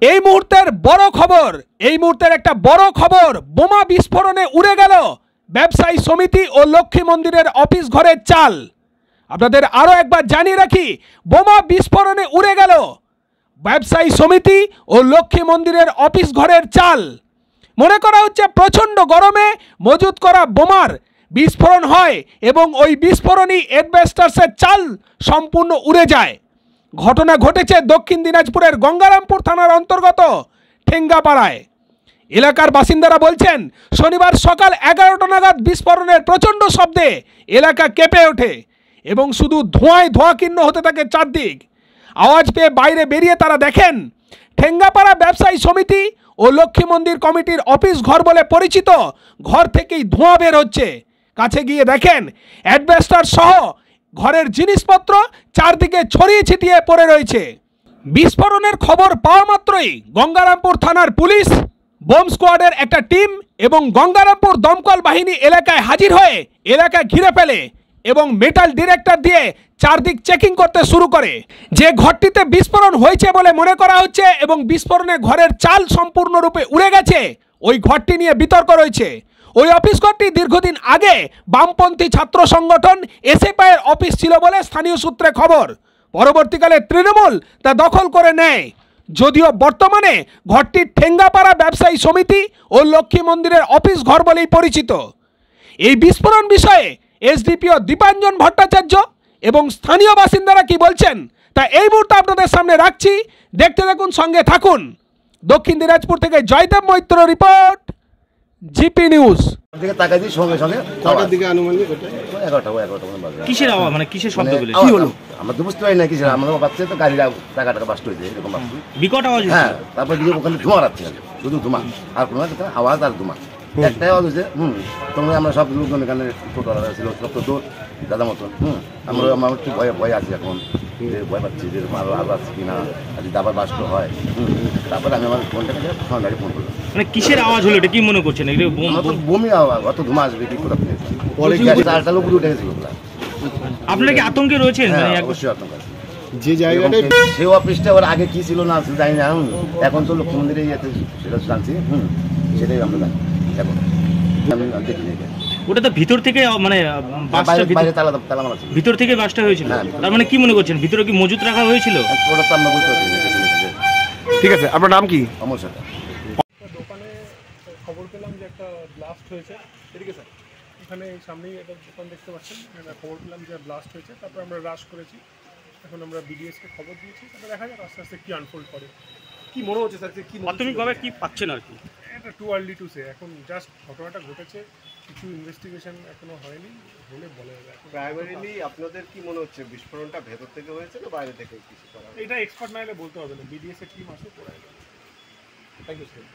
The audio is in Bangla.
এই মুহূর্তের বড় খবর, এই মুহূর্তের একটা বড় খবর, বোমা বিস্ফোরণে উড়ে গেল ব্যবসায়ী সমিতি ও লক্ষ্মী মন্দিরের অফিস ঘরের চাল। আপনাদের আরো একবার জানিয়ে রাখি, বোমা বিস্ফোরণে উড়ে গেল ব্যবসায়ী সমিতি ও লক্ষ্মী মন্দিরের অফিস ঘরের চাল। মনে করা হচ্ছে প্রচণ্ড গরমে মজুত করা বোমার বিস্ফোরণ হয় এবং ওই বিস্ফোরণই অ্যাসবেস্টসের চাল সম্পূর্ণ উড়ে যায়। ঘটনা ঘটেছে দক্ষিণ দিনাজপুরের গঙ্গারামপুর থানার অন্তর্গত ঠেঙ্গাপাড়ায়। এলাকার বাসিন্দারা বলছেন, শনিবার সকাল 11টা নাগাদ বিস্ফোরণের প্রচণ্ড শব্দে এলাকা কেঁপে ওঠে এবং শুধু ধোঁয়ায় ধোঁয়াকীর্ণ হতে থাকে চারদিক। আওয়াজ পেয়ে বাইরে বেরিয়ে তারা দেখেন ঠেঙ্গাপাড়া ব্যবসায়ী সমিতি ও লক্ষ্মী মন্দির কমিটির অফিস ঘর বলে পরিচিত ঘর থেকেই ধোঁয়া বের হচ্ছে। কাছে গিয়ে দেখেন অ্যাসবেস্টস সহ ঘরের জিনিসপত্র চারদিকে ছড়িয়ে ছিটিয়ে পড়ে রয়েছে। বিস্ফোরণের খবর পাওয়া মাত্রই গঙ্গারামপুর থানার পুলিশ, বোম স্কোয়াডের একটা টিম এবং গঙ্গারামপুর দমকল বাহিনী এলাকায় হাজির হয়ে এলাকা ঘিরে ফেলে এবং মেটাল ডিটেক্টর দিয়ে চারদিক চেকিং করতে শুরু করে। যে ঘরটিতে বিস্ফোরণ হয়েছে বলে মনে করা হচ্ছে এবং বিস্ফোরণে ঘরের চাল সম্পূর্ণরূপে উড়ে গেছে, ওই ঘরটি নিয়ে বিতর্ক রয়েছে। ওই অফিস ঘরটি দীর্ঘদিন আগে বামপন্থী ছাত্র সংগঠন এসএফআই এর অফিস ছিল বলে স্থানীয় সূত্রে খবর। পরবর্তীকালে তৃণমূল তা দখল করে নেয়। যদিও বর্তমানে ঘরটি ঠেঙ্গাপাড়া ব্যবসায়ী সমিতি ও লক্ষ্মী মন্দিরের অফিস ঘর বলেই পরিচিত। এই বিস্ফোরণ বিষয়ে এসডিপিও দীপাঞ্জন ভট্টাচার্য এবং স্থানীয় বাসিন্দারা কি বলছেন তা এই মুহূর্তে আপনাদের সামনে রাখছি, দেখতে দেখুন, সঙ্গে থাকুন। দক্ষিণ দিনাজপুর থেকে Joydeb Maitra report, GP news. সঙ্গে সঙ্গে কিসের আওয়াজ, মানে কিসের শব্দ বলে কি হলো আমরা তো বুঝতে পারি না কিসের। আমরা ভাবছি তো গাড়িটা টাকা বাস্ট হয়েছে এরকম ভাবছি, বিকট আওয়াজ। হ্যাঁ, তারপর দিকে ওখানে ধোঁয়া রাখছে, শুধু ধোঁয়া আর কোনো আওয়াজ আর ধোঁয়া একটাই আওয়াজ হয়েছে। তখন আমরা সব লোকজন এখানে টোটোওয়ালা ছিল, সব তো দৌড় দাদা মতন। আমরা আমার একটু ভয় আছি এখন, ভয় পাচ্ছি যে আরো আসছে কিনা, যদি আবার বাস্ট হয়। তারপরে আমি আমার ফোনটাকে গাড়ি ফোন করলাম। মানে কিসের আওয়াজ হলো, এটা কি মনে করছেন? বমি আওয়াজ, অত ধোঁয়া আসবে কি কোথা থেকে? চারটা লোক উঠে গেছিল। আপনারা কি আতঙ্কে রয়েছেন? অবশ্যই আতঙ্ক আছে। যে জায়গাটা সেই অফিসটা ওর আগে কি ছিল না জানি না, এখন তো লক্ষ্মী মন্দিরে সেটা জানছি, সেটাই আমরা জানি। এখন আমি দেখিনি, ওটা তো ভিতর থেকে, মানে ভিতর থেকে বাসটা হয়েছিল। তার মানে কি মনে করছেন, ভিতরে কি মজুত রাখা হয়েছিল? ওটা তো আমরা বুঝতে পারছি। ঠিক আছে, আপনার নাম কি? অমর সরকার। দোকানে খবর পেলাম যে একটা ব্লাস্ট হয়েছে, ঠিক আছে। এখানে সামনেই একটা দোকান দেখতে পাচ্ছেন, খবর পেলাম যে ব্লাস্ট হয়েছে। তারপর আমরা রাশ করেছি, এখন আমরা বিডিএসকে খবর দিয়েছি। তারপর দেখা যাক আস্তে আস্তে কী আনফোল্ড করে। কি মনে হচ্ছে স্যার, কি প্রাথমিকভাবে কি পাচ্ছেন আর কি? এটা টু আর্লি টু সে, এখন জাস্ট ঘটনাটা ঘটেছে, কিছু ইনভেস্টিগেশন এখনো হয়নি, হলে বলা যাবে। প্রাইমারিলি আপনাদের কি মনে হচ্ছে, বিস্ফোরণটা ভেতর থেকে হয়েছে না বাইরে থেকে কিছু করা? এটা এক্সপার্ট না হলে বলতে হবে না, বিডিএস এর টিম আসে, করা যাবে। Thank you sir.